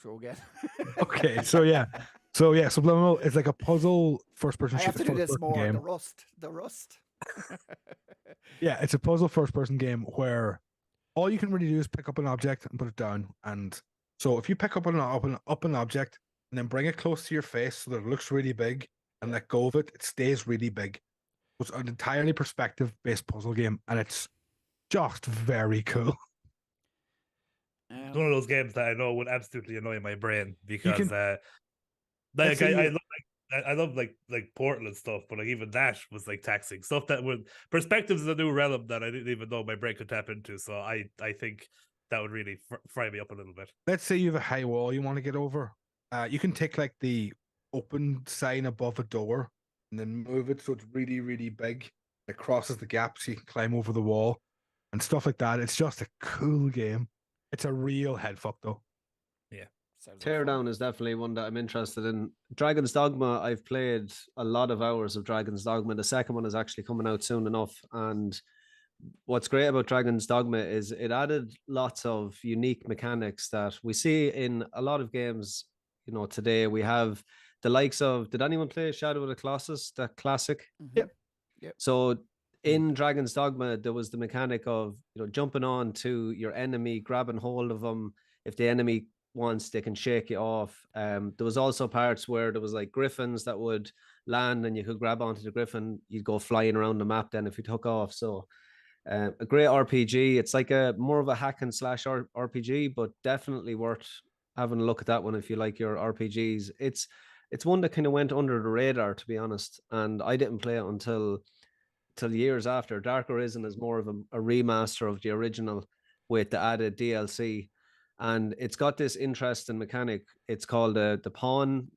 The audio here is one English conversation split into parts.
Go again. Okay, so yeah, Subliminal is like a puzzle first-person I have to do this more. game. The Rust. Yeah, it's a puzzle first-person game where all you can really do is pick up an object and put it down. And so if you pick up an object and then bring it close to your face so that it looks really big and let go of it, it stays really big. It's an entirely perspective-based puzzle game, and it's just very cool. It's one of those games that I know would absolutely annoy my brain because I love like Portal and stuff, but like even that was like taxing stuff that would perspectives is a new realm that I didn't even know my brain could tap into. So I think that would really fry me up a little bit. Let's say you have a high wall you want to get over. You can take like the open sign above a door and then move it so it's really, really big. It crosses the gap so you can climb over the wall and stuff like that. It's just a cool game. It's a real headfuck though. Yeah. Teardown is definitely one that I'm interested in. Dragon's Dogma, I've played a lot of hours of Dragon's Dogma. The second one is actually coming out soon enough. And what's great about Dragon's Dogma is it added lots of unique mechanics that we see in a lot of games. You know, today we have the likes of, did anyone play Shadow of the Colossus, the classic? Mm-hmm. Yep. So in Dragon's Dogma, there was the mechanic of, you know, jumping on to your enemy, grabbing hold of them. If the enemy wants, they can shake you off. There was also parts where there was like griffins that would land and you could grab onto the griffin. You'd go flying around the map then if you took off. So a great RPG. It's like a more of a hack and slash RPG, but definitely worth having a look at that one if you like your RPGs. It's one that kind of went under the radar, to be honest, and I didn't play it until years after. Dark Arisen is more of a remaster of the original with the added DLC, and it's got this interesting mechanic. It's called the pawn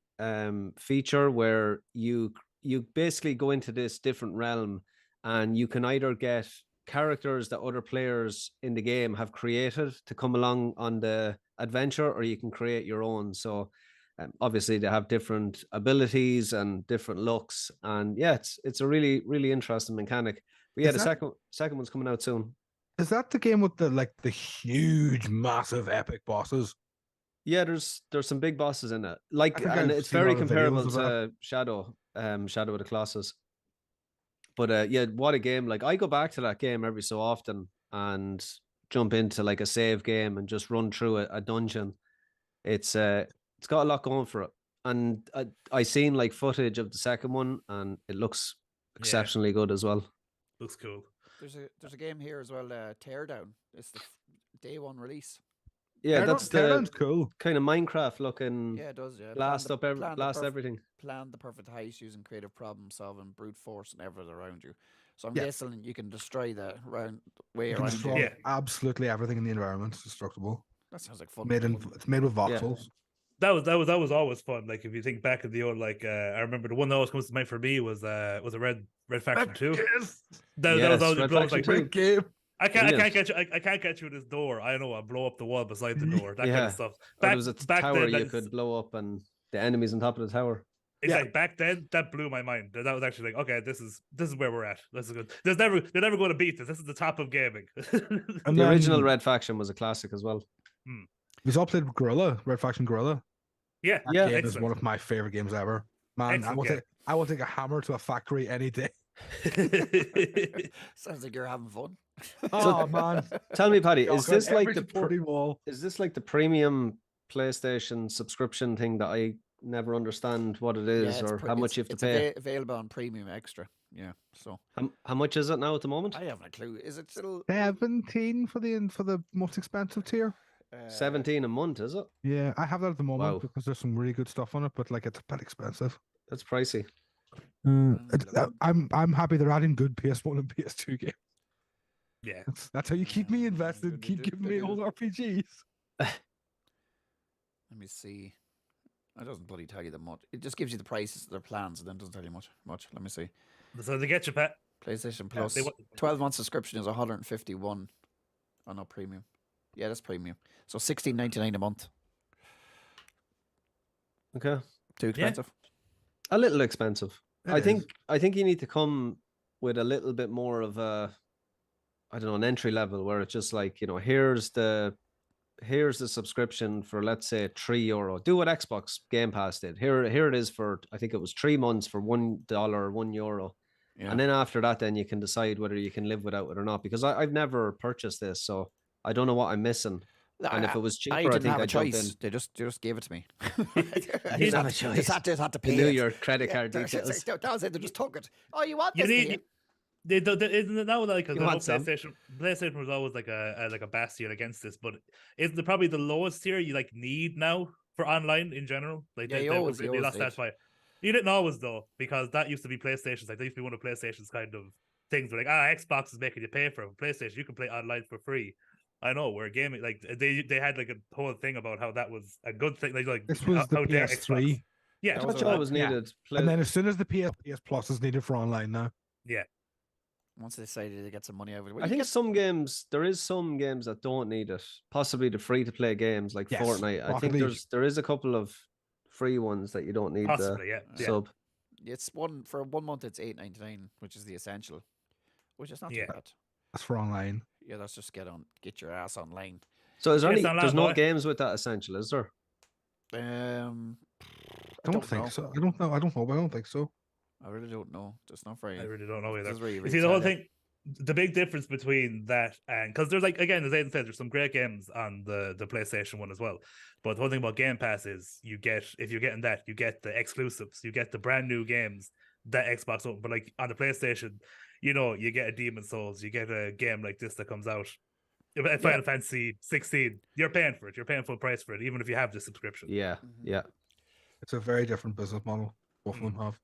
feature, where you basically go into this different realm, and you can either get characters that other players in the game have created to come along on the adventure, or you can create your own. So obviously they have different abilities and different looks, and yeah, it's a really, really interesting mechanic. But yeah, the second one's coming out soon. Is that the game with the huge, massive, epic bosses? Yeah, there's some big bosses in it. Like, and it's very comparable to Shadow of the Colossus. But yeah, what a game. Like, I go back to that game every so often and jump into like a save game and just run through a dungeon. It's got a lot going for it. And I seen like footage of the second one, and it looks exceptionally good as well. Looks cool. There's a game here as well, Teardown. It's the day one release. Yeah, that's Teardown's cool. Kind of Minecraft looking. Yeah, it does. Yeah, blast everything. Plan the perfect heist using creative problem solving, brute force, and everything around you. So I'm guessing you can destroy the way around you. Yeah, absolutely everything in the environment is destructible. That sounds like fun. It's made with voxels. Yeah. That was always fun. Like if you think back at the old, like I remember the one that always comes to mind for me was a Red Faction 2. Yes. That was always Red like Faction 2 game. I can't get you this door. I don't know. I'll blow up the wall beside the door. That kind of stuff. There was a tower you could blow up, and the enemies on top of the tower. It's like back then that blew my mind. That was actually like, okay, this is where we're at. This is good. They're never going to beat this. This is the top of gaming. And the original Red Faction was a classic as well. We've all played Guerrilla, Red Faction Guerrilla. Yeah, that game is one of my favorite games ever. Man, I will take a hammer to a factory any day. Sounds like you're having fun. Oh man! Tell me, Paddy, is this like the premium PlayStation subscription thing that I never understand what it is, or how much you have to pay? Available on Premium Extra. Yeah. So how much is it now at the moment? I haven't a clue. Is it still 17 for the most expensive tier? 17 a month, is it? Yeah, I have that at the moment because there's some really good stuff on it, but like it's a bit expensive. That's pricey. I'm happy they're adding good PS1 and PS2 games. Yeah, that's how you keep me invested. Keep giving me old RPGs. Let me see. It doesn't bloody tell you that much. It just gives you the prices of their plans, and then doesn't tell you much. Let me see. So they get you, Pat. PlayStation Plus 12-month subscription is 151. Oh no, premium. Yeah, that's premium. So $16.99 a month. Okay. Too expensive? A little expensive. I think you need to come with a little bit more of a, I don't know, an entry level where it's just like, you know, here's the here's the subscription for, let's say, €3. Do what Xbox Game Pass did. Here it is for, I think it was 3 months for $1, €1. Yeah. And then after that, then you can decide whether you can live without it or not. Because I've never purchased this, so I don't know what I'm missing. And if it was cheaper, I didn't think have a I'd jump in. choice. They just gave it to me. You didn't have a choice. Just had to pay You knew it. your credit card That details. was it. They just took it. Oh, you want You this? need. Isn't it now like because You want some? PlayStation was always like a bastion against this, but isn't it probably the lowest tier you like need now for online in general? Like Yeah, they you always lost did. that fight. You didn't always though, because that used to be PlayStation's. Like that used to be one of PlayStation's kind of things. Where like Xbox is making you pay for it. PlayStation, you can play online for free. I know where gaming like they had like a whole thing about how that was a good thing. Like This was the how dare PS3. Xbox. Yeah, That Which was I always yeah. needed. And then as soon as the PS Plus is needed for online now. yeah. Once they decided to get some money out of it. I think there is some games that don't need it. Possibly the free to play games like Yes, Fortnite. I Rocket think League. there is a couple of free ones that you don't need Possibly, yeah. the Yeah. sub. It's for 1 month. It's $8.99, which is the essential, which is not too Yeah. bad. That's for online. Yeah, that's just get your ass online. So is there Yes, any? I'm There's not, no boy. games with that essential, is there? I Don't think know. so. I don't know. I don't think so. I really don't know. It's not very. I really don't know either. doesn't really You see, the whole tell you. thing, the big difference between that and because there's like again, as Aidan said, there's some great games on the PlayStation one as well. But the whole thing about Game Pass is if you're getting that, you get the exclusives, you get the brand new games that Xbox own. But like on the PlayStation, you get a Demon's Souls, you get a game like this that comes out. Final Fantasy 16, you're paying for it. You're paying full price for it, even if you have the subscription. Yeah, yeah. It's a very different business model. Both of them have.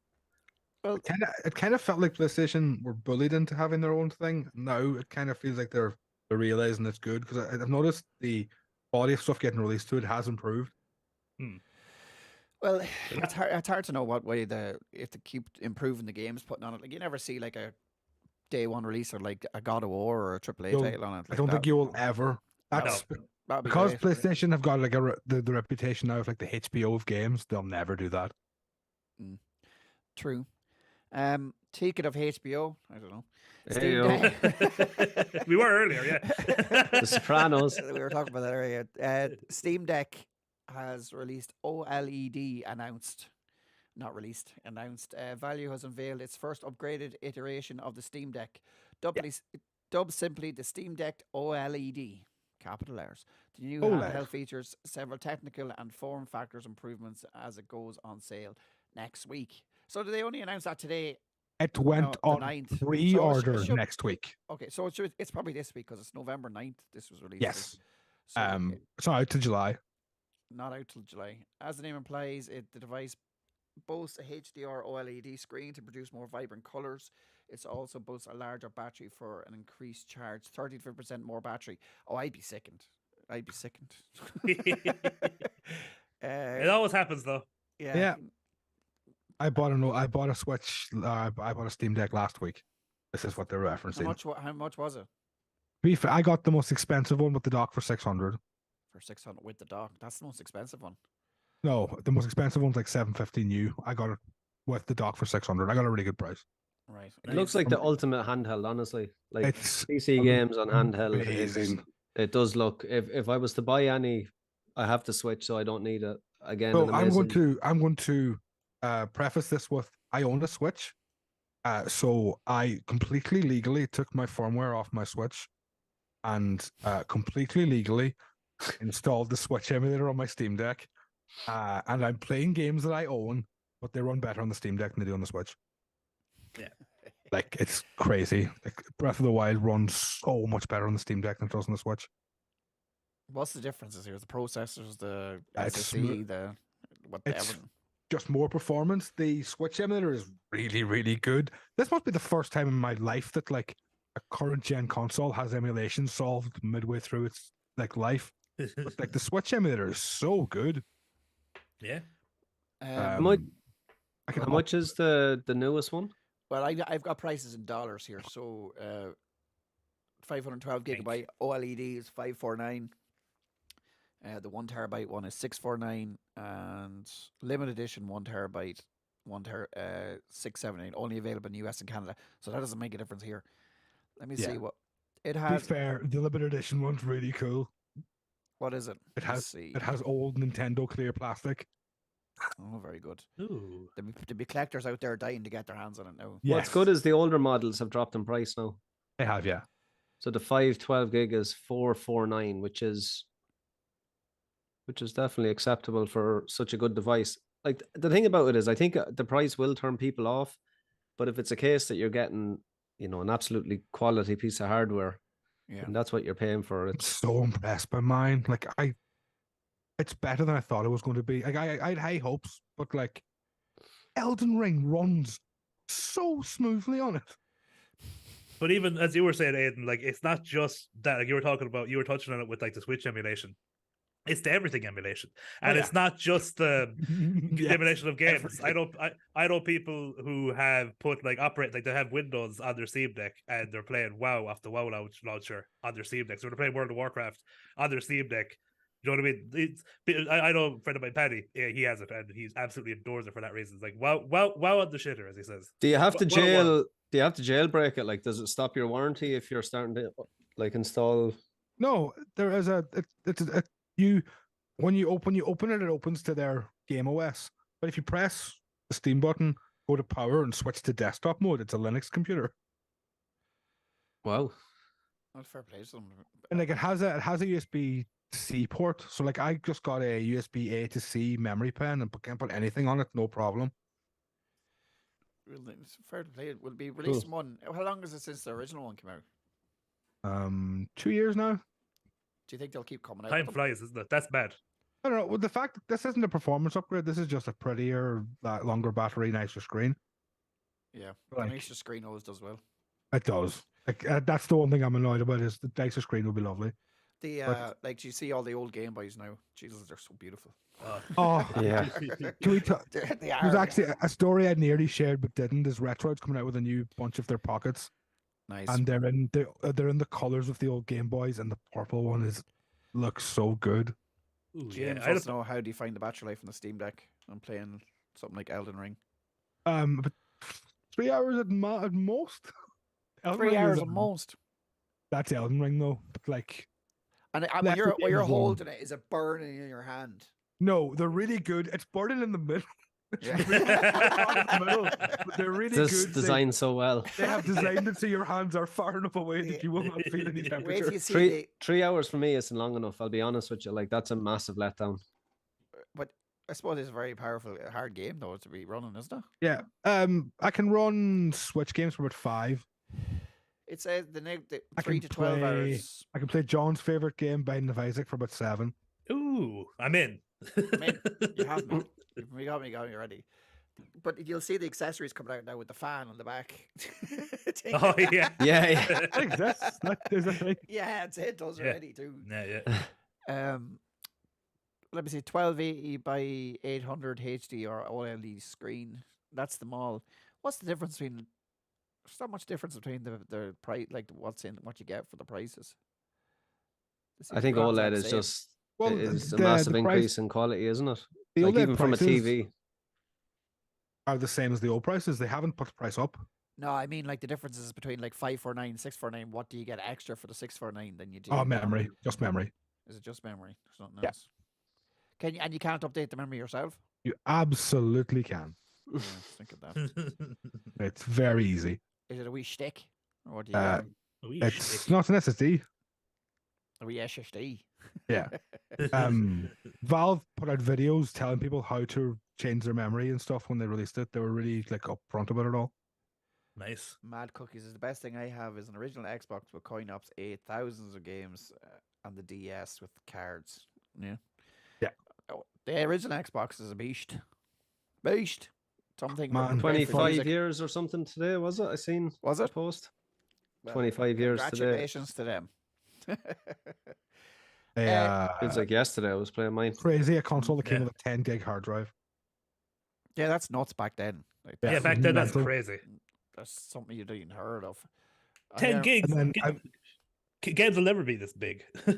Well, It kind of felt like PlayStation were bullied into having their own thing. Now it kind of feels like they're realizing it's good because I've noticed the quality of stuff getting released to it has improved. well, it's hard to know what way if they keep improving the games putting on it. Like you never see like a day one release or like a God of War or a AAA You'll- title on it. I Like don't that. think you will ever. That's That'd be because great. PlayStation have got like the reputation now of like the HBO of games. They'll never do that. True. Ticket of HBO. I don't know. Hey, yo. Deck. We were earlier, yeah. The Sopranos. We were talking about that earlier. Steam Deck has released OLED announced. Not released, announced. Value has unveiled its first upgraded iteration of the Steam Deck, dubbed simply the Steam Deck OLED. Capital letters. The new OLED. handheld features several technical and form factors improvements as it goes on sale next week. So did they only announce that today? It went the on 9th. pre-order So it should- next week. Okay, so it's probably this week because it's November 9th. This was released. Yes. So It's not out to July. not out till July. As the name implies, the device boasts a HDR OLED screen to produce more vibrant colors. It also boasts a larger battery for an increased charge, 35% more battery. Oh, I'd be sickened. It always happens though. Yeah. I bought a Switch. I bought a Steam Deck last week. This is what they're referencing. How much was it? I got the most expensive one with the dock for 600. For 600 with the dock. That's the most expensive one. No, the most expensive one's like 750 new. I got it with the dock for 600. I got a really good price. Right. It looks like the ultimate handheld, honestly. Like It's PC games on handheld. amazing. It does look. If I was to buy any, I have to switch, so I don't need it again. So an I'm amazing- going to preface this with I own a Switch. So I completely legally took my firmware off my Switch and completely legally installed the Switch emulator on my Steam Deck. And I'm playing games that I own, but they run better on the Steam Deck than they do on the Switch. Yeah. Like it's crazy. Like Breath of the Wild runs so much better on the Steam Deck than it does on the Switch. What's the differences here? The processors, the It's SSD, it's- everything. Just more performance. The Switch emulator is really, really good. This must be the first time in my life that like a current gen console has emulation solved midway through its like life. But like the Switch emulator is so good. Yeah. How much- I can How much is the newest one? Well, I've got prices in dollars here. So 512 Thank gigabyte OLED is 549. The 1 terabyte one is 649, and limited edition 1 terabyte 679. Only available in US and Canada. So that doesn't make a difference here. Let me Yeah. see what it To be has. fair, the limited edition one's really cool. What is it? It Let's has see. it has old Nintendo clear plastic. Oh, very good. Ooh. There'll be collectors out there dying to get their hands on it now. Yes, What's good is the older models have dropped in price now. they have, yeah. So the 512 gig is 449, which is definitely acceptable for such a good device. Like the thing about it is, I think the price will turn people off, but if it's a case that you're getting, an absolutely quality piece of hardware, Yeah. and that's what you're paying for, I'm it's so impressed by mine. Like it's better than I thought it was going to be. Like I had high hopes, but like Elden Ring runs so smoothly on it. But even as you were saying, Aiden, like it's not just that. Like you were touching on it with like the Switch emulation. It's the everything emulation, and yeah. it's not just the Yes, emulation of games. everything. I know people who have put like they have Windows on their Steam Deck and they're playing WoW off the WoW launcher on their Steam Deck. So they're playing World of Warcraft on their Steam Deck. You know what I mean? I know a friend of mine, Paddy. Yeah, he has it, and he absolutely adores it for that reason. It's like wow on the shitter, as he says. do you have to What a world. jailbreak it? Like, does it stop your warranty if you're starting to like install? No, there is when you open it, it opens to their game OS. But if you press the Steam button, go to power and switch to desktop mode, it's a Linux computer. Wow. Not fair play to them. And like it has a USB-C port. So like I just got a USB-A to C memory pen and can't put anything on it, no problem. It's fair to play. It will be released in one. How long is it since the original one came out? 2 years now. Do you think they'll keep coming out? Time with them? flies, isn't it? That's bad. I don't know. Well, the fact that this isn't a performance upgrade, this is just a prettier, longer battery, nicer screen. Yeah, Like- the nicer screen always does well. It does. Like that's the one thing I'm annoyed about is the nicer screen would be lovely. The But- like, do you see all the old Game Boys now? Jesus, they're so beautiful. Oh, Yeah. can we talk? They are. There's actually a story I nearly shared but didn't. Is Retroid's coming out with a new bunch of their pockets, nice. and they're in the colors of the old Game Boys, and the purple one looks so good. Ooh, James yeah. wants to know, how do you find the battery life on the Steam Deck? I'm playing something like Elden Ring. But 3 hours at most. Elden 3 Ring is, hours at most. That's Elden Ring though. But like, And when Left you're the game alone. holding it, is it burning in your hand? no, they're really good. It's burning in the middle. Yeah. But they're really This good. designed so well. They have designed it so your hands are far enough away Yeah. that you will not feel any Wait temperature. till you see Three 3 hours for me isn't long enough. I'll be honest with you. Like, that's a massive letdown. but I suppose it's a very powerful, hard game though to be running, isn't it? Yeah. I can run Switch games for about 5. It's the I 3 can to 12 play- hours. I can play John's favorite game, Binding of Isaac, for about 7. Ooh, I'm in. You have me. We got me ready. But you'll see the accessories coming out now with the fan on the back. Oh yeah. Yeah, It exists. That is a thing. Yeah, it does Yeah. already too. Yeah. Let me see, 1280 by 800 HD or OLED screen. That's them all. What's the difference between? There's not much difference between the price, like what you get for the prices. I think all OLED is just Well, is a the- massive the price- increase in quality, isn't it? The Like, OLED even from a prices TV. are the same as the old prices. They haven't put the price up. No, I mean like the differences between like 549, 649. What do you get extra for the 649 than you do? Oh, memory. Just memory. Is it just memory? There's nothing Yeah. else. Can you can't update the memory yourself? You absolutely can. Yeah, think of that. It's very easy. Is it a wee shtick? Or what do you Uh, get? It's not an SSD. A wee SSD? Yeah. Valve put out videos telling people how to change their memory and stuff when they released it. They were really like upfront about it all. Nice. Mad Cookies is the best thing I have is an original Xbox with coin ops, thousands of games on the DS with cards. Yeah. Yeah. Oh, the original Xbox is a beast. Beast. Something. Man, great for 25 music. years or something today, was it? I seen Was a it? post. Well, 25 years today. Congratulations to them. It's like yesterday I was playing mine. crazy a console that came Yeah. with a 10 gig hard drive. Yeah, that's nuts back then. Like, Yeah, Yeah, that's, back then that's mental. crazy. that's something you didn't heard of. I 10 hear- gigs. And then Games will never be this big. And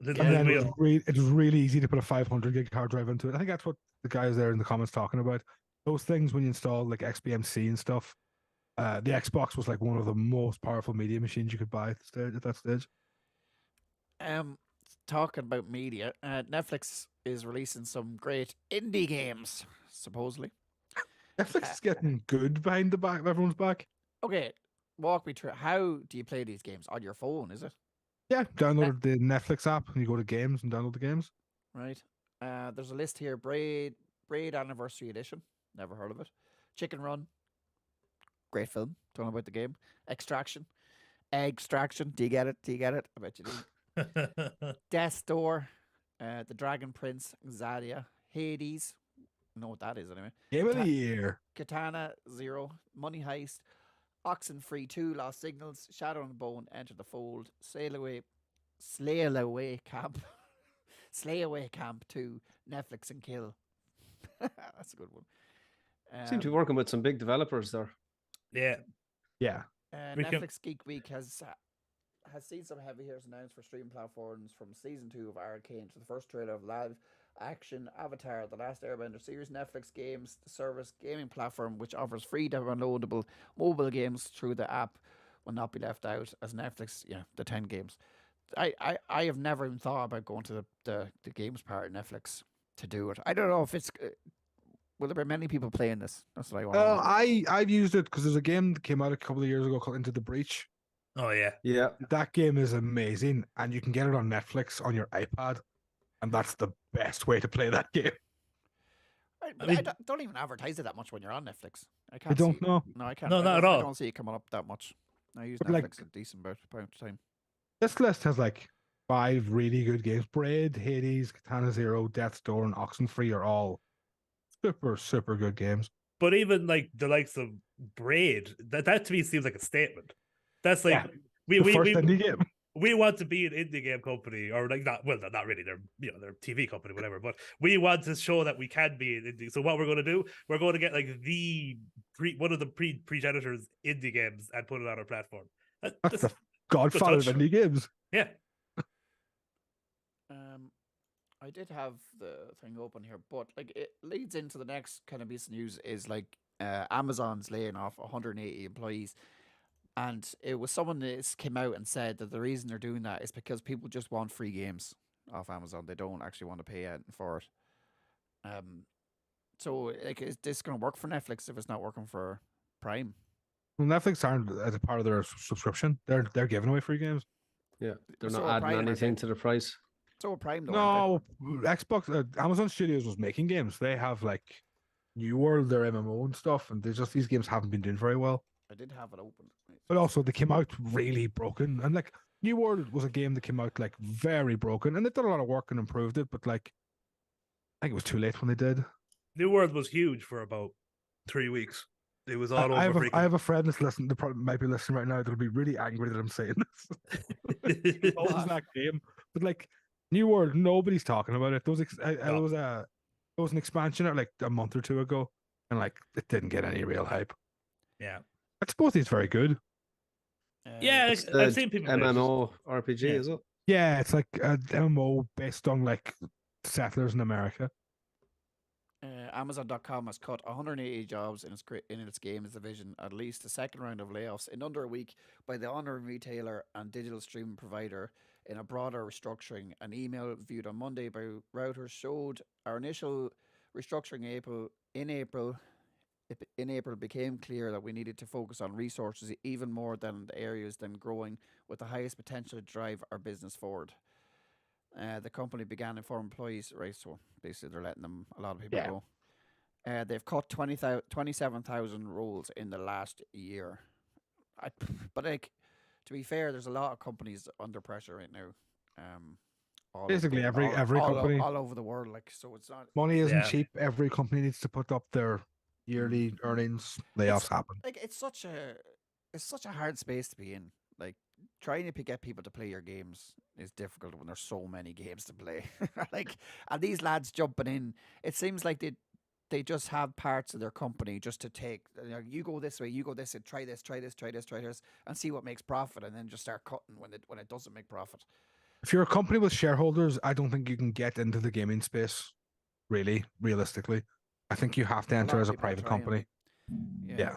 then it Real. was really easy to put a 500 gig hard drive into it. I think that's what the guys there in the comments talking about. Those things when you install like XBMC and stuff. The Xbox was like one of the most powerful media machines you could buy at that stage. talking about media, Netflix is releasing some great indie games, supposedly. Netflix is getting good behind the back of everyone's back. Okay, walk me through. How do you play these games? On your phone, is it? Yeah, download the Netflix app and you go to games and download the games. Right. There's a list here. Braid Anniversary Edition. Never heard of it. Chicken Run. Great film. Don't know about the game. Extraction. Extraction. Do you get it? Do you get it? I bet you do. Death's Door. The Dragon Prince. Xadia. Hades. I know what that is anyway. Game of the year. Katana Zero. Money Heist. Oxenfree 2. Lost Signals. Shadow and Bone. Enter the Fold. Slay Away Camp. Slay Away Camp 2. Netflix and Kill. That's a good one. Seem to be working with some big developers there. Yeah. Yeah. We can- Netflix Geek Week has seen some heavy hitters announced for streaming platforms, from season 2 of Arcane to the first trailer of live action Avatar: The Last Airbender series. Netflix Games, the service gaming platform which offers free downloadable mobile games through the app, will not be left out, as Netflix, the 10 games. I have never even thought about going to the games part of Netflix to do it. I don't know if it's will there be many people playing this? That's what I want. I've used it because there's a game that came out a couple of years ago called Into the Breach. Oh yeah. Yeah. That game is amazing, and you can get it on Netflix on your iPad, and that's the best way to play that game. I mean- don't even advertise it that much when you're on Netflix. I I can't. don't see, know. No, I can't. No, I not at don't- all. I don't see it coming up that much. I use But, Netflix like- a decent amount of time. This list has like 5 really good games. Braid, Hades, Katana Zero, Death's Door, and Oxenfree are all super, super good games. But even like the likes of Braid, that to me seems like a statement. That's like Yeah. we The we first we, indie game. we want to be an indie game company, or like not really. They're they're a TV company, whatever. But we want to show that we can be an indie. So what we're going to do, we're going to get like one of the pre-genitors indie games and put it on our platform. That's the godfather of touch. indie games. Yeah. I did have the thing open here, but like it leads into the next kind of piece of news is like Amazon's laying off 180 employees, and it was someone that came out and said that the reason they're doing that is because people just want free games off Amazon. They don't actually want to pay anything for it. So like, is this going to work for Netflix if it's not working for Prime? Well, Netflix aren't as a part of their subscription. They're giving away free games. Yeah. They're So not are adding Prime, aren't anything they? to the price. So Prime though. aren't No, Xbox, Amazon Studios was making games. They have like New World, their MMO and stuff, and these games haven't been doing very well. they? I did have it open. But also, they came out really broken, and like New World was a game that came out like very broken, and they've done a lot of work and improved it. But like, I think it was too late when they did. New World was huge for about 3 weeks. It was all I over. have a friend that's listening. That probably might be listening right now. That'll be really angry that I'm saying this. It was that game, but like New World, nobody's talking about it. There was there was an expansion out like a month or two ago, and like it didn't get any real hype. Yeah. I suppose it's very good. Yeah, It's I've the seen people play it, just- MMO RPG, Yeah. is it? Yeah, it's like a MMO based on like settlers in America. Amazon.com has cut 180 jobs in its games division, at least a second round of layoffs in under a week by the online retailer and digital streaming provider in a broader restructuring. An email viewed on Monday by Reuters showed our initial restructuring in April. In April, it became clear that we needed to focus on resources even more than the areas than growing with the highest potential to drive our business forward. The company began informing employees, right? So basically, they're letting a lot of people Yeah. go. They've cut 27,000 roles in the last year. But like, to be fair, there's a lot of companies under pressure right now. All over Basically, every company. all over the world. Like, so it's not Money isn't Yeah. cheap. Every company needs to put up their yearly earnings. Layoffs happen. like it's such a hard space to be in. Like, trying to get people to play your games is difficult when there's so many games to play. Like, and these lads jumping in, it seems like they just have parts of their company just to take. You go this way, you go this, and try this, and see what makes profit, and then just start cutting when it doesn't make profit. If you're a company with shareholders, I don't think you can get into the gaming space. Really, realistically, I think you have to A lot enter of as a people are private trying. company. Yeah.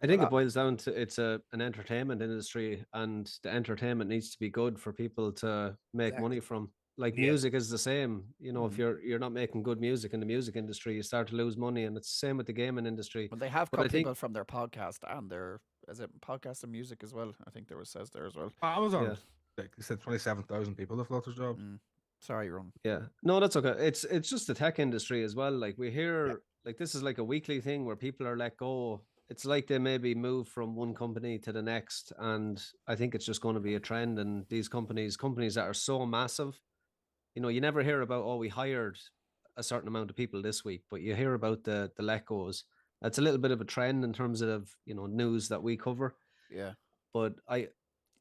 I think Well, it boils down to it's an entertainment industry, and the entertainment needs to be good for people to make money from. like Yeah. music is the same. You know, if Mhm. you're not making good music in the music industry, you start to lose money, and it's the same with the gaming industry. Well, they have But I cut think, people from their podcast and their is it podcast and music as well. I think there was says there as well. Amazon, yeah, like they said, 27,000 people have lost their jobs. Sorry, Ron. yeah, no, that's okay. It's just the tech industry as well. Like we Yeah. hear, like this is like a weekly thing where people are let go. It's like they maybe move from one company to the next, and I think it's just going to be a trend. And these companies that are so massive, you know, you never hear about, oh, we hired a certain amount of people this week, but you hear about the let goes. That's a little bit of a trend in terms of, you know, news that we cover. Yeah. But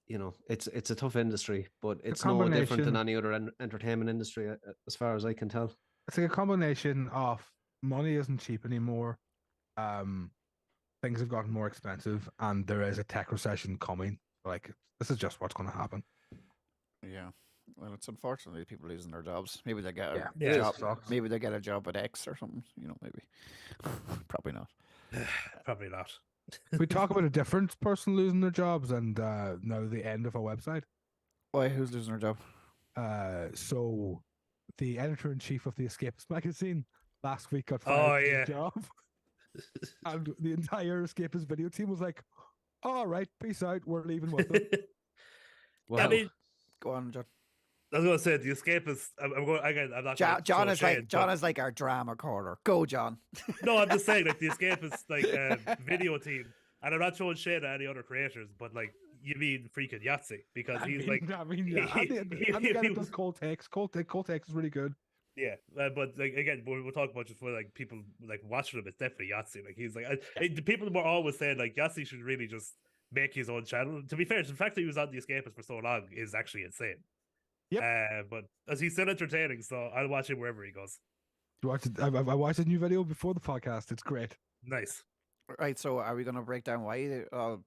you know, it's a tough industry, but A it's no different than combination. any other entertainment industry, as far as I can tell. It's like a combination of money isn't cheap anymore. Things have gotten more expensive, and there is a tech recession coming. Like this is just what's going to happen. Yeah. Well, it's unfortunately people losing their jobs. Maybe they get a Yeah, Yeah. job. sucks. Maybe they get a job at X or something. You know, maybe. Probably not. Probably not. We talk about a different person losing their jobs, and now the end of a website. Why? Who's losing their job? So the editor in chief of the Escapist magazine last week got Oh, fired from yeah. his job, and the entire Escapist video team was like, "All right, peace out. We're leaving with them." Wow. I mean, Go on, John. I was gonna say the Escapist. I'm going again. I'm not. John, John is like John is like our drama corner. Go, John. No, I'm just saying, like the Escapist, like video team, and I'm not throwing shade at any other creators, but like you mean freaking Yahtzee because he's like, yeah. And the guy that does cold takes. Cold takes is really good. yeah, but like again, we'll talk about just for like people like watching him. It's definitely Yahtzee. Like he's like, the people were always saying like Yahtzee should really just make his own channel. To be fair, the fact that he was on the Escapist for so long is actually insane. Yep. But as he's still entertaining, so I'll watch him wherever he goes. You watched it? I watched a new video before the podcast. It's great. Nice. Right. So, are we going to break down why they all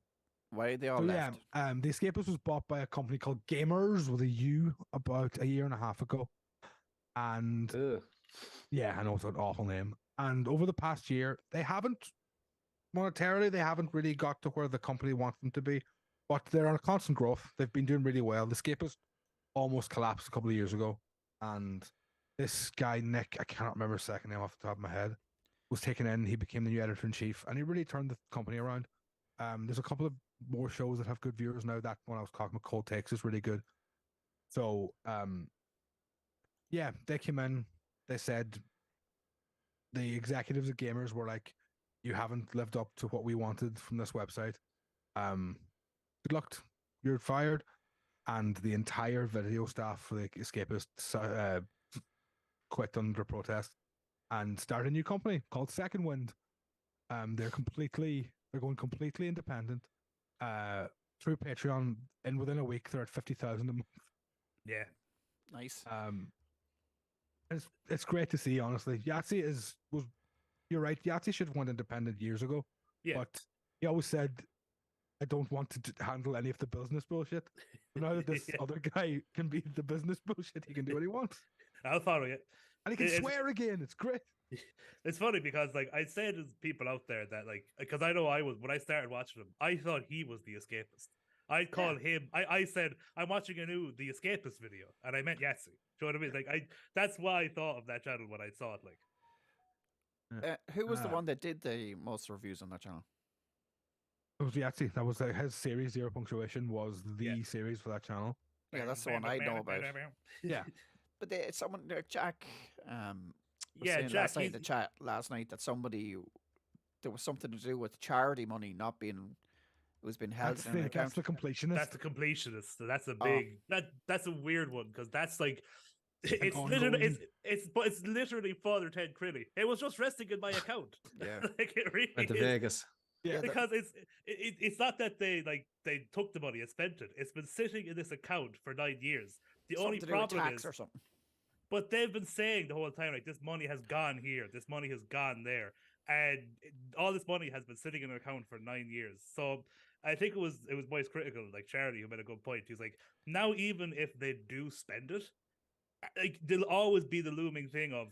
So left? yeah, the Escapist was bought by a company called Gamers with a U about a year and a half ago, and Ugh. yeah, I know it's an awful name. And over the past year, they haven't really got to where the company wants them to be, but they're on a constant growth. They've been doing really well. The Escapist almost collapsed a couple of years ago, and this guy Nick, I cannot remember his second name off the top of my head, was taken in. He became the new editor in chief, and he really turned the company around. There's a couple of more shows that have good viewers now. That one I was talking about, Cold Takes, is really good. So, yeah, they came in. They said the executives at Gamers were like, "You haven't lived up to what we wanted from this website. Good luck. You're fired." And the entire video staff for the Escapists quit under protest and started a new company called Second Wind. They're going completely independent. Through Patreon, and within a week they're at 50,000 a month. Yeah. Nice. It's great to see. Honestly, you're right. Yahtzee should have went independent years ago. Yeah. But he always said, "I don't want to handle any of the business bullshit." But now that this other guy can be the business bullshit, he can do what he wants, I'll follow it. and he can swear again. It's great. It's funny because like I say there's people out there that like, because I know when I started watching him, I thought he was the Escapist. I called him. I said I'm watching a new The Escapist video, and I meant Yahtzee. Do you know what I mean? Like that's why I thought of that channel when I saw it. Like, Who was the one that did the most reviews on that channel? It was Yahtzee. That was his series. Zero Punctuation was the series for that channel. Yeah, that's the one I know about. Yeah. But someone, Jack, was yeah, saying Jack. last night in the chat last night that there was something to do with charity money not being, it was being held in an account. That's the completionist. That's the completionist. So that's a big that's a weird one because that's like it's ongoing. literally it's literally Father Ted Crilly. It was just resting in my account. Yeah. Like it really Went to is. Vegas. Yeah, Because it's not that they took the money and spent it. It's been sitting in this account for 9 years. The Something only to do with problem tax is, or something. but they've been saying the whole time like this money has gone here, this money has gone there, and all this money has been sitting in an account for 9 years. So I think it was Voice Critical, like Charity, who made a good point. He's like, now even if they do spend it, like there'll always be the looming thing of,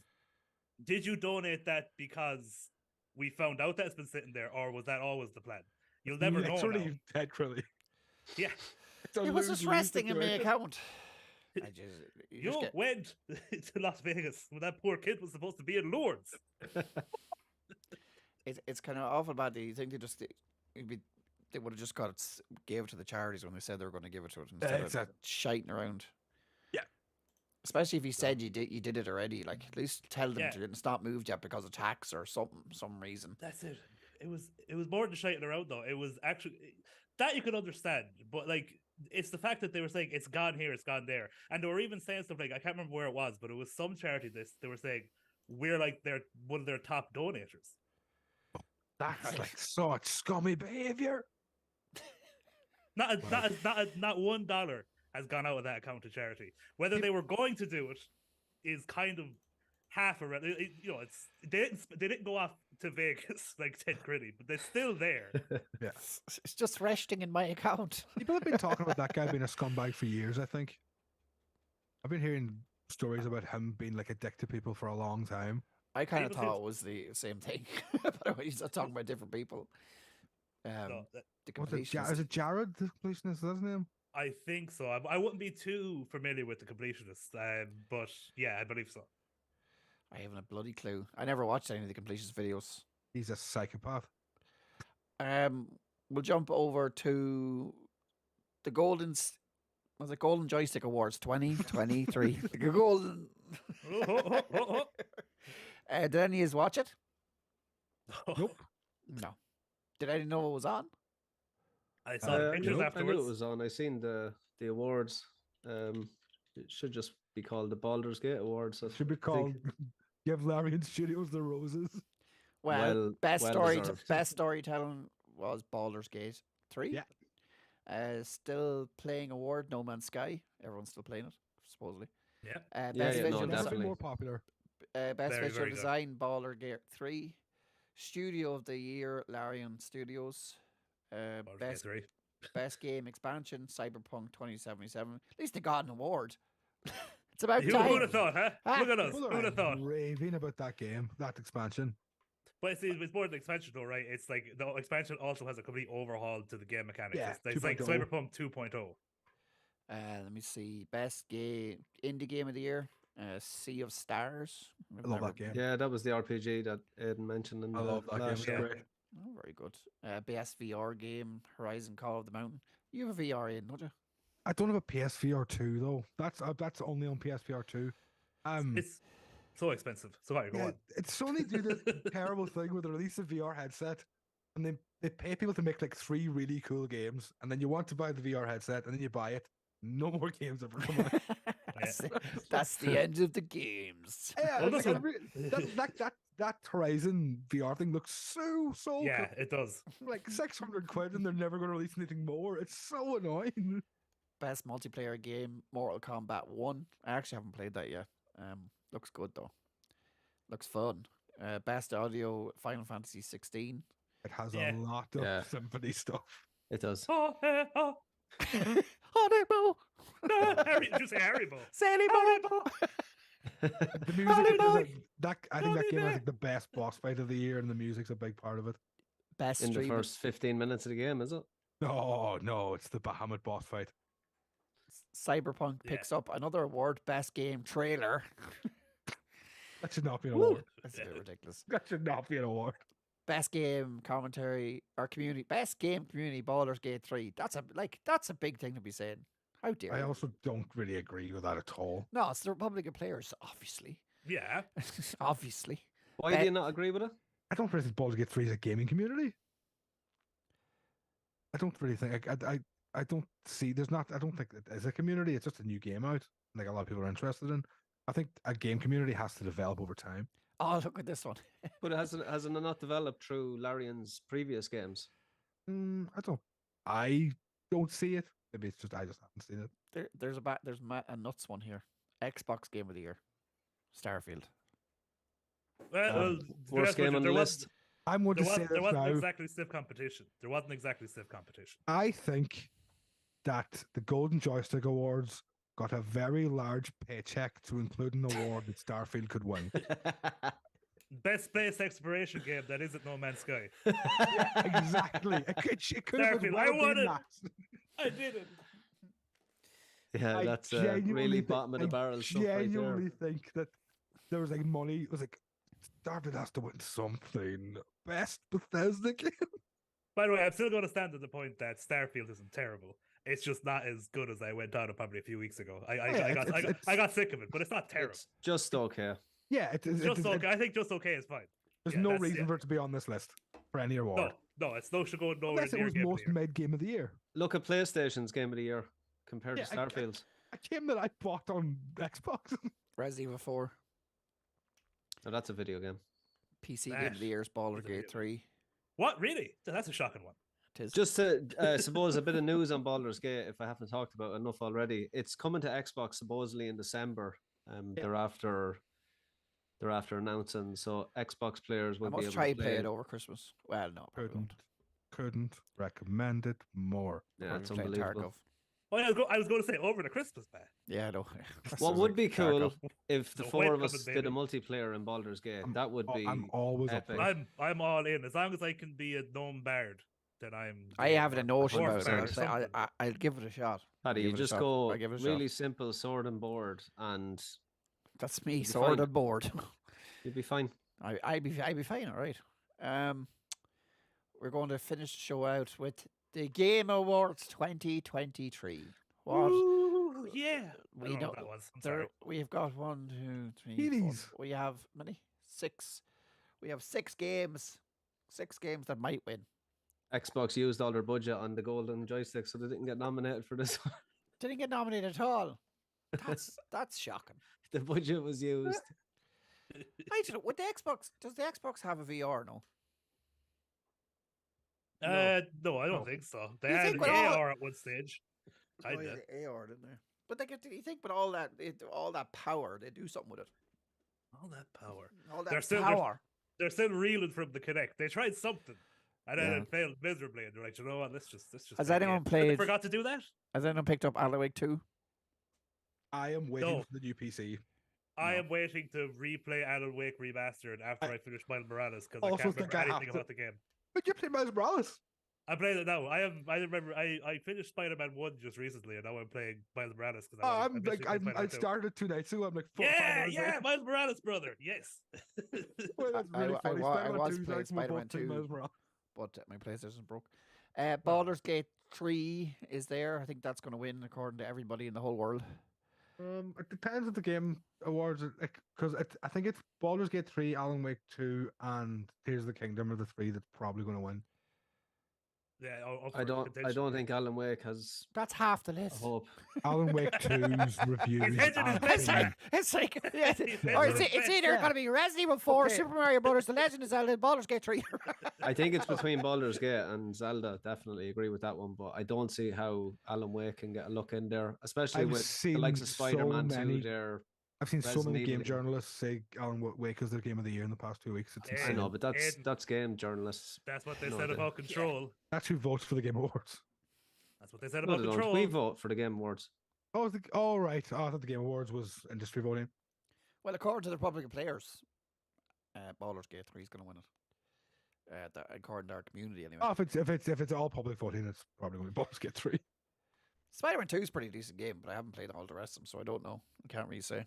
did you donate that because we found out that's been sitting there, or was that always the plan? You'll never know now. Ted Crilly. Yeah. It was just resting in my account. You You went to Las Vegas when that poor kid was supposed to be in Lourdes. it's kind of awful bad that you think they would have just gave it to the charities when they said they were going to give it to it instead of shiting around. Yeah. Especially if you said you did it already, like at least tell them Yeah. to it's not moved yet because of tax or some reason. That's it. It was more than shiting around though. It was actually that you could understand, but like it's the fact that they were saying it's gone here, it's gone there, and they were even saying stuff like I can't remember where it was, but it was some charity. They were saying we're like one of their top donators. That's like such scummy behavior. Not $1 has gone out of that account to charity. Whether they were going to do it is kind of half a it's they didn't go off to Vegas like Ted Gritty, but they're still there. Yeah, It's just resting in my account. people have been talking about that guy being a scumbag for years. I think I've been hearing stories about him being like a dick to people for a long time. I kind of People thought it was the same thing, but he's not talking about different people. No, The Is it completionist. Jared, the completionist? Is that his name? I think so. I wouldn't be too familiar with the completionist, but yeah, I believe so. I haven't a bloody clue. I never watched any of the completionist videos. He's a psychopath. We'll jump over to the Golden Joystick Awards 2023. The Golden. Did any of you watch it? Nope. No. Did anyone know it was on? I saw the pictures I knew afterwards. it was on. I seen the awards. It should just be called the Baldur's Gate Awards. Should be called Give Larian Studios the Roses. Well, best storytelling was Baldur's Gate 3. Yeah. Still playing award No Man's Sky. Everyone's still playing it, supposedly. Yeah. Best visual That's definitely. more popular. best Very, visual very good. design Baldur's Gate 3. Studio of the Year Larian Studios. Baldur's Gate 3. Best game expansion Cyberpunk 2077. At least they got an award. It's about Who time. would have thought, huh? Ah. Look at us. People Who would have thought? raving about that game, that expansion. But it's more than expansion, though, right? It's like the expansion also has a complete overhaul to the game mechanics. Yeah, It's like 2.0. Cyberpunk 2.0. Let me see. Best indie game of the year. Sea of Stars. I love that game. Yeah, that was the RPG that Ed mentioned. In I love that game. last It's Yeah. great. Oh, very good. Best VR game Horizon Call of the Mountain. You have a VR in, don't you? I don't have a PSVR 2 though. That's only on PSVR 2. It's so expensive. So go Yeah, on. it's Sony do this terrible thing where they release a VR headset and they pay people to make like 3 really cool games, and then you want to buy the VR headset and then you buy it. No more games ever come out. That's the end of the games. Yeah, Well, like, this one- that Horizon VR thing looks so Yeah, cool. it does. Like 600 quid and they're never going to release anything more. It's so annoying. Best multiplayer game Mortal Kombat 1. I actually haven't played that yet. Looks good though. Looks fun. Best audio Final Fantasy 16. It has Yeah. a lot of Yeah. symphony stuff. It does. Oh, Haribo! Did you say Haribo? Haribo! The music I think that game has like the best boss fight of the year, and the music's a big part of it. Best In the streaming. first 15 minutes of the game, is it? No, it's the Bahamut boss fight. Cyberpunk Yeah. picks up another award. Best game trailer. That should not be an Woo! award. That's a bit ridiculous. That should not be an award. Best game commentary or community. Best game community Baldur's Gate 3. That's a big thing to be saying. How dare I you? also don't really agree with that at all. No, it's the Republic of Players, obviously. Yeah. Obviously. Why do you not agree with it? I don't really think Baldur's Gate 3 is a gaming community. I don't really think I don't see I don't think it is a community. It's just a new game out, like a lot of people are interested in. I think a game community has to develop over time. Oh, look at this one. But hasn't it not developed through Larian's previous games? I don't see it. Maybe it's just I just haven't seen it. There's a nuts one here. Xbox Game of the Year. Starfield. Well, to be Worst honest with game you, on the there list. I'm going to say there this wasn't now. exactly stiff competition. There wasn't exactly stiff competition. I think that the Golden Joystick Awards got a very large paycheck to include an award that Starfield could win. Best space exploration game that isn't No Man's Sky. Exactly. It could have Starfield, well I won been it. that. I did it. Yeah, I that's genuinely really think- bottom of the I barrel stuff right there. genuinely think that there was like money. It was like Starfield has to win something. Best Bethesda game. By the way, I'm still going to stand at the point that Starfield isn't terrible. It's just not as good as I went on it probably a few weeks ago. I got sick of it, but it's not terrible. It's just okay. Yeah, Just okay. I think just okay is fine. there's Yeah, no that's reason it. for it to be on this list for any award. No, it's no should go nowhere Unless it near was Game of the most Year. made game of the year. Look at PlayStation's Game of the Year compared Yeah, to Starfield's. A game that I bought on Xbox. Resident Evil 4. Oh, that's a video game. PC That Game of the Year is Baldur's is a Gate video. 3. What really? That's a shocking one. Tis. Just to suppose a bit of news on Baldur's Gate, if I haven't talked about it enough already. It's coming to Xbox supposedly in December. They're after announcing, so Xbox players I will be must able try to and play play it over Christmas. Well, no, probably won't. Couldn't recommend it more. Yeah, Probably it's play unbelievable. Tarkov. Oh, yeah, I was going to say over the Christmas, man. Yeah, I know. What would be cool if the No, four wait, of us coming, did a baby. multiplayer in Baldur's Gate? That would be I'm always up epic. for it. I'm all in. As long as I can be a gnome bard, then I'm. I have a notion about it. 100%. I'll, say, I'll give it a shot. Paddy, Give you it a just shot. go I'll give it a really shot. simple sword and board, and That's me, You'll be sword fine. and board. you'll be fine. I'd be fine, all right. We're going to finish the show out with the Game Awards 2023. What? Ooh, yeah. We I don't know know what that was. I'm There, sorry. we've got 1, 2, 3, 4. Kitties. We have many 6. We have 6 games. 6 games that might win. Xbox used all their budget on the golden joystick, so they didn't get nominated for this one. Didn't get nominated at all. That's shocking. The budget was used. I don't know. Would the Xbox? Does the Xbox have a VR? No. No, I don't No. think so. They You had think with all- AR at one stage. I Oh, yeah, did. the AR, didn't they? But they get. You think with all that power, they do something with it. All that power. All that They're still- power. They're still reeling from the Connect. They tried something, and then Yeah. it failed miserably. And they're like, you know what? Let's just. Has play the anyone game." But played- They forgot to do that. Has anyone picked up Alan Wake 2? I am waiting No. for the new PC. I No. am waiting to replay Alan Wake Remastered after I finish Miles Morales because I also can't think remember I have anything to- about the game. But you play Miles Morales. I'm playing it now. I remember I finished Spider-Man 1 just recently, and now I'm playing Miles Morales because I started 2 nights ago. I'm like 4 or 5 Yeah, hours yeah, in. Miles Morales, brother. Yes. Well, that's I really wa- I funny. wa- I Spider-Man was 2 's playing like, we're Spider-Man both playing 2. Miles Morales. But my PlayStation broke. Baldur's Gate 3 is there. I think that's going to win according to everybody in the whole world. It depends on the game awards, because I think it's Baldur's Gate 3, Alan Wake 2, and Tears of the Kingdom are the 3 that's probably going to win. Yeah, I don't think Alan Wake has That's half the a list. hope. Alan Wake 2's reviews. He's hedging his are bets It's here. like, it's like yeah, He's or it's, hedging his it's bets. either Yeah. going to be Resident Evil 4, Okay. Super Mario Brothers, The Legend of Zelda, Baldur's Gate 3. I think it's between Baldur's Gate and Zelda. Definitely agree with that one, but I don't see how Alan Wake can get a look in there, especially I've with the seen likes of so Spider-Man many- 2. There, I've seen so Resident many game Evil. journalists say Alan Wake is their game of the year in the past 2 weeks. It's Yeah. I insane. know, but that's Aiden. game journalists. That's what they No, said they- about Control. That's who votes for the Game Awards. That's what they said No, about they don't. Control. We vote for the Game Awards. Right. Oh, I thought the Game Awards was industry voting. Well, according to the Republic of Players, Baldur's Gate 3 is going to win it. According to our community, anyway. Oh, if it's all public voting, it's probably going to be Baldur's Gate 3. Spider-Man 2 is a pretty decent game, but I haven't played all the rest of them, so I don't know. I can't really say.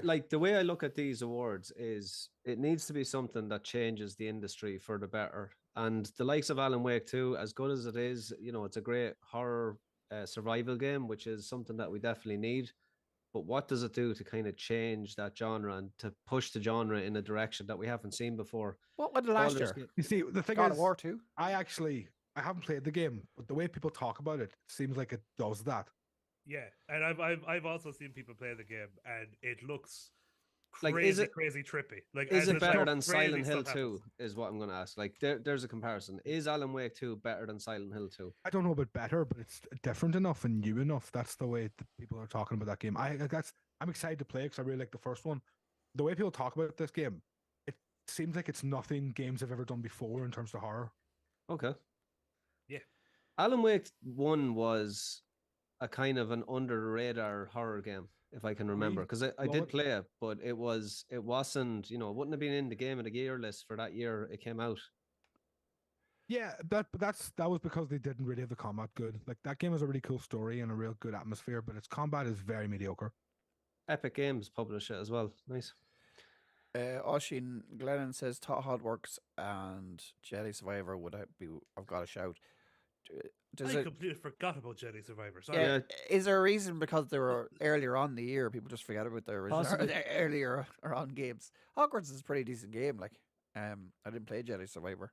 Like the way I look at these awards is it needs to be something that changes the industry for the better. And the likes of Alan Wake 2, as good as it is, it's a great horror survival game, which is something that we definitely need. But what does it do to kind of change that genre and to push the genre in a direction that we haven't seen before? What won the last Baldur's year? Gate- You see, the thing God is, of War 2? I haven't played the game, but the way people talk about it seems like it does that. Yeah, and I've also seen people play the game, and it looks Like, crazy, is it- crazy trippy. Like, Is as it in, better like, than crazy Silent Hill stuff 2? happens. Is what I'm going to ask. Like, there's a comparison. Is Alan Wake 2 better than Silent Hill 2? I don't know about better, but it's different enough and new enough. That's the way that people are talking about that game. I'm excited to play because I really like the first one. The way people talk about this game, it seems like it's nothing games have ever done before in terms of horror. Okay. Yeah. Alan Wake 1 was a kind of an under the radar horror game, if I can remember, because I Well, did it- play it, but it wasn't, it wouldn't have been in the game of the year list for that year it came out. Yeah, that was because they didn't really have the combat good. Like that game has a really cool story and a real good atmosphere, but its combat is very mediocre. Epic Games publish it as well. Nice. Oshin Glennon says Hot Works and Jedi Survivor would I've got a shout. Does I it? completely forgot about Jedi Survivor. Sorry. Yeah, Yeah. is there a reason because they were earlier on in the year? People just forget about their original Possibly. earlier on games. Hogwarts is a pretty decent game. Like, I didn't play Jedi Survivor,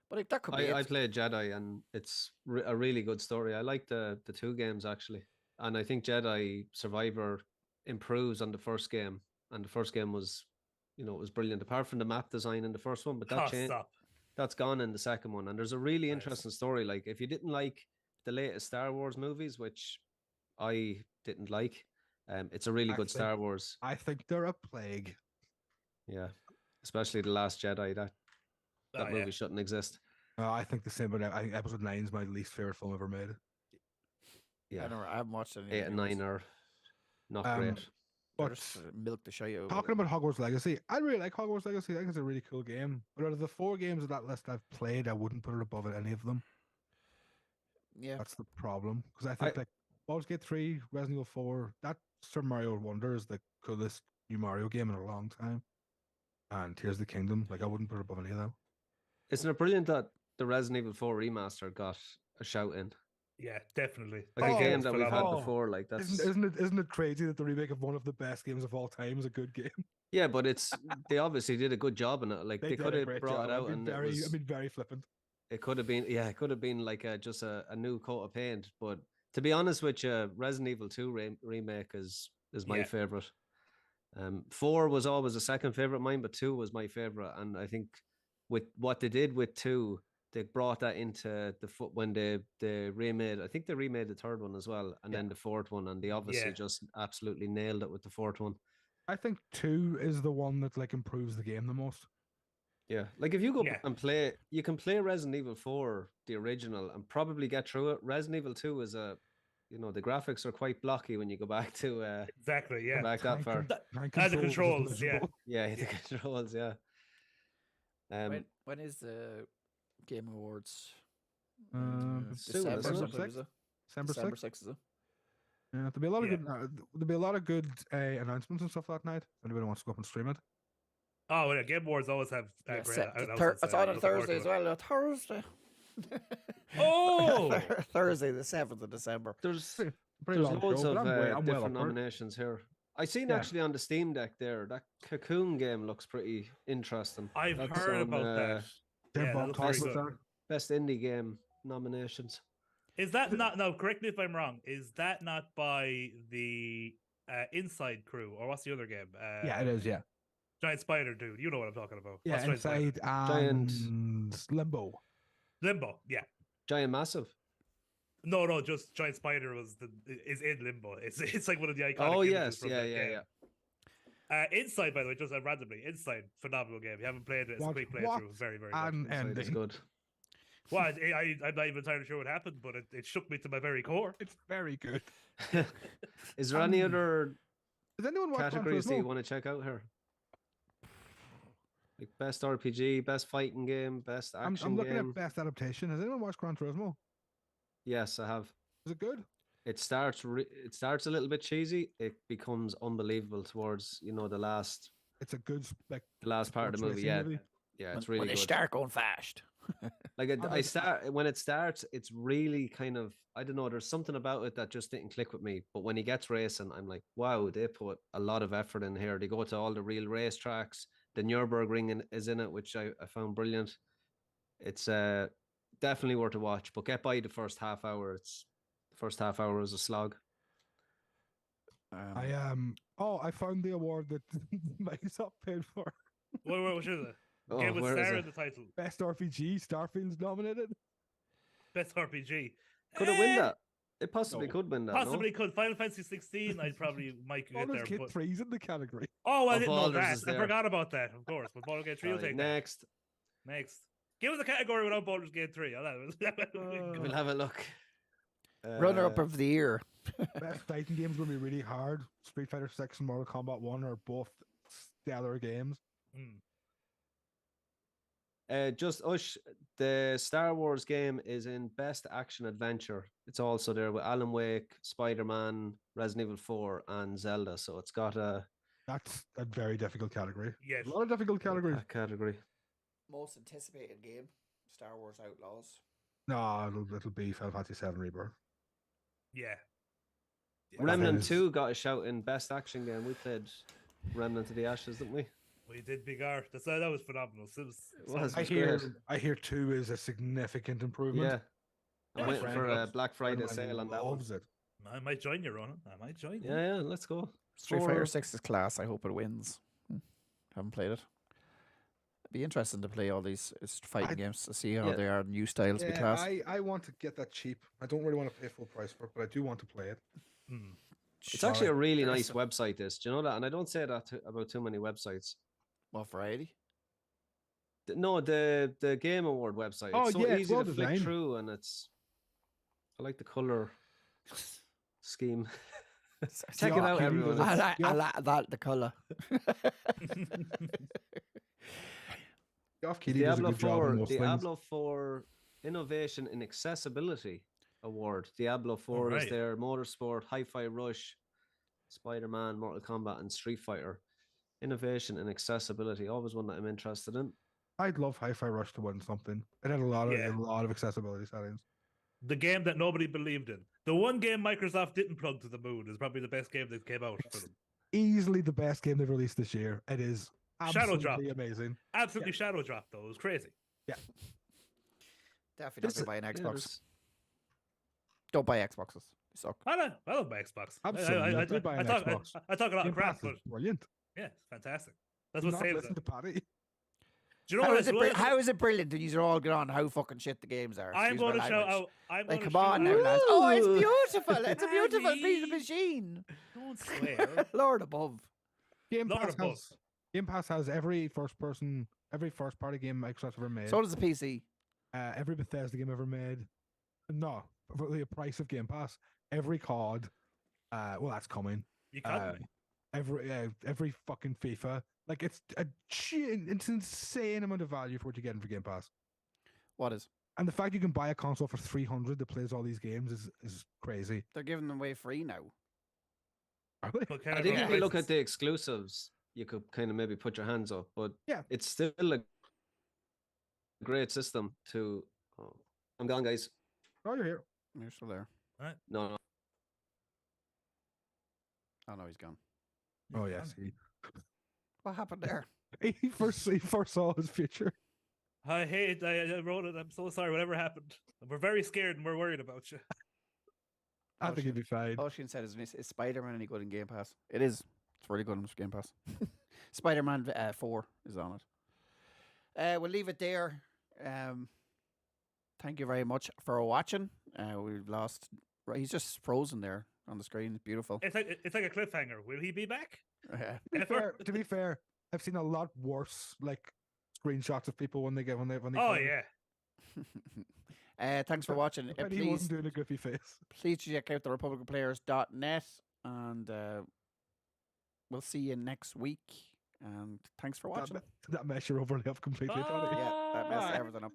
but like, that could be I it. played Jedi, and it's a really good story. I like the two games actually, and I think Jedi Survivor improves on the first game, and the first game was, it was brilliant. Apart from the map design in the first one, but that Oh, changed. stop. That's gone in the second one, and there's a really Nice. interesting story. Like if you didn't like the latest Star Wars movies, which I didn't like, it's a really I good think- Star Wars. I think they're a plague. Yeah, especially the Last Jedi. That Oh, movie yeah. shouldn't exist. I think the same, but I think Episode 9 is my least favorite film ever made. Yeah, I haven't watched any. 8 and 9 are not Um, great. They But just milk the shit out. of talking it. about Hogwarts Legacy, I really like Hogwarts Legacy. I think it's a really cool game. But out of the 4 games of that list I've played, I wouldn't put it above any of them. Yeah, That's the problem. Because I think like Baldur's Gate 3, Resident Evil 4, that Super Mario Wonder is the coolest new Mario game in a long time. And Tears of the Kingdom, like I wouldn't put it above any of them. Isn't it brilliant that the Resident Evil 4 remaster got a shout in? Yeah, definitely. Like Oh, a game that we've had phenomenal. before. Like that's Isn't it crazy that the remake of one of the best games of all time is a good game? yeah, but they obviously did a good job in it. Like they did could a have great brought job. it out, I've been and very, I've been very flippant. it could have been like just a new coat of paint. But to be honest with you, Resident Evil 2 remake is my Yeah. favorite. 4 was always a second favorite of mine, but 2 was my favorite. And I think with what they did with 2, they brought that into the foot when they remade. I think they remade the third one as well, and then the fourth one, and they obviously Yeah. just absolutely nailed it with the fourth one. I think 2 is the one that like improves the game the most. Yeah, like if you go Yeah. and play, you can play Resident Evil 4, the original, and probably get through it. Resident Evil 2 is the graphics are quite blocky when you go back to Exactly. go Yeah. back that far. And the controls, yeah. Yeah, the controls, yeah. when is the Game Awards? soon, December isn't it? something, is it? December December 6th. 6th, is it? Yeah, there'll be a lot of Yeah. good. There'll be a lot of good announcements and stuff that night. If anybody wants to go up and stream it. Oh, yeah. Game Awards always have Yeah, great set- announcements. it's I'm on a looking forward Thursday to as it. well. A Thursday. Oh! Thursday, the 7th of December. There's Pretty long loads show, of but I'm well different up for it. nominations here. I seen Yeah. actually on the Steam Deck there that Cocoon game looks pretty interesting. I've That's heard on, about that. Jim Yeah, that Bob looks very Toss was good. there. Best indie game nominations. Is that not? No, correct me if I'm wrong. Is that not by the Inside crew, or what's the other game? Yeah, it is. Yeah, Giant Spider Dude. You know what I'm talking about. yeah. What's Giant Spider? Inside Giant- and Limbo. Limbo. Yeah. Giant Massive. No, just Giant Spider is in Limbo. It's like one of the iconic. Oh images yes, from yeah, that yeah, game. yeah. Inside, by the way, just randomly. Inside, phenomenal game. You haven't played it. It's a What- quick what playthrough. Very, very an good. Inside is ending. good. Well, I'm not even entirely sure what happened, but it shook me to my very core. It's very good. Is there any other Does anyone watch Gran categories that you Turismo? want to check out here? Like best RPG, best fighting game, best I'm action looking game. at best adaptation. Has anyone watched Gran Turismo? Yes, I have. Is it good? It starts a little bit cheesy. It becomes unbelievable towards the last It's a good like part of the sports movie. racing Yeah, yeah, it's when really they good. start going fast. Like Oh, I start when it starts, it's really kind of I don't know. There's something about it that just didn't click with me. But when he gets racing, I'm like, wow, they put a lot of effort in here. They go to all the real racetracks. The Nürburgring is in it, which I found brilliant. It's definitely worth a watch. But get by the first half hour. The first half hour is a slog. I found the award that Microsoft paid for What is it? Oh, Game with where is Star it? in the title. best RPG. Starfield's nominated. Best RPG. Could it win that? It possibly No. could win that. Possibly could. Final Fantasy 16, I probably might get Baldur's there. Gate But... 3's in the category. Oh, I Oh, didn't know Baldur's that. is I there. forgot about that, of course. But Baldur's Gate 3 will Sorry, take that. next. Next. Give us a category without Baldur's Gate 3. We'll have a look. Runner up of the year. Best fighting games going to be really hard. Street Fighter 6 and Mortal Kombat 1 are both stellar games. Just Ush, the Star Wars game is in Best Action Adventure. It's also there with Alan Wake, Spider-Man, Resident Evil 4, and Zelda. So it's got That's a very difficult category. Yes. A lot of difficult categories. that category. Most anticipated game, Star Wars Outlaws. No, it'll be Final Fantasy 7 Rebirth. Yeah. Remnant is- 2 got a shout in Best Action Game. We played Remnant of the Ashes, didn't we? We did Big R. That was phenomenal. It was. I It's hear great. I hear 2 is a significant improvement. Yeah. I'm My waiting friend for a loves- Black Friday friend of mine sale on that one. loves it. I might join you, Ronan. I might join you. Yeah, let's go. Street Fighter Four- 6 is class. I hope it wins. Haven't played it. It'd be interesting to play all these fighting games to see how Yeah. they are. New styles be Yeah, class. I want to get that cheap. I don't really want to pay full price for it, but I do want to play it. Hmm. It's actually a really nice Interesting. website, this. Do you know that? And I don't say that about too many websites. What variety? No, the Game Award website. Oh, It's so yeah, it's easy well to flick designed. through, and I like the color scheme. Check it Yeah, out, Kitty everyone. does it. I like that, the colour. Geoff Keighley does a Diablo good job on 4, most things. Diablo 4 Innovation in Accessibility Award. Diablo 4 is right. their Motorsport, Hi-Fi Rush, Spider-Man, Mortal Kombat, and Street Fighter. Innovation in accessibility, always one that I'm interested in. I'd love Hi-Fi Rush to win something. It had a lot of accessibility settings. The game that nobody believed in. The one game Microsoft didn't plug to the moon is probably the best game that came out for them. Easily the best game they've released this year. It is Shadow Drop. absolutely amazing. Absolutely shadow drop though. It was crazy. Definitely not This- going to buy an yeah, Xbox. there's- Don't buy Xboxes. They suck. I love my Xbox. Absolutely buy an Xbox. I talk a lot Game of crap, Pass but is brilliant. yeah, it's fantastic. That's Do what not saves listen it. to Patty. Do you know How what? is, how is it brilliant? And you are all get on how fucking shit the games are. I'm Excuse going to my shout language. out. I'm Like, gonna come on now, shout out- lads. Oh, it's Ooh. beautiful. It's a beautiful piece of Daddy. machine. Don't swear. Lord above. Game Lord Pass above. has Game Pass has every first party game Microsoft's ever made. So does the PC. Every Bethesda game ever made. No, for the price of Game Pass. Every COD. Well, that's coming. You caught me. Every fucking FIFA. Like it's it's an insane amount of value for what you're getting for Game Pass. What is? And the fact you can buy a console for $300 that plays all these games is crazy. They're giving them away free now. Are they? But kind I of think no if you look prices. at the exclusives, you could kind of maybe put your hands up, but Yeah. it's still a great system to. Oh, I'm gone, guys. Oh, you're here. You're still there. No. Oh no, he's gone. Oh yes, What happened there? he foresaw his future. I hate. I wrote it. I'm so sorry. Whatever happened. We're very scared and we're worried about you. I Oh, think he'd be fine. All she said is Spider-Man any good in Game Pass? It is. It's really good in Game Pass. Spider-Man 4 is on it. We'll leave it there. Thank you very much for watching. We've lost. He's just frozen there on the screen. It's beautiful. It's like a cliffhanger. Will he be back? To be fair, I've seen a lot worse like screenshots of people when they Oh credit. yeah. Thanks for watching. I bet he Please, wasn't doing a goofy face. please check out the republicanplayers.net and we'll see you next week. And thanks for watching. That mess you're overly up completely. Tony. Yeah, that messed Bye. everything up.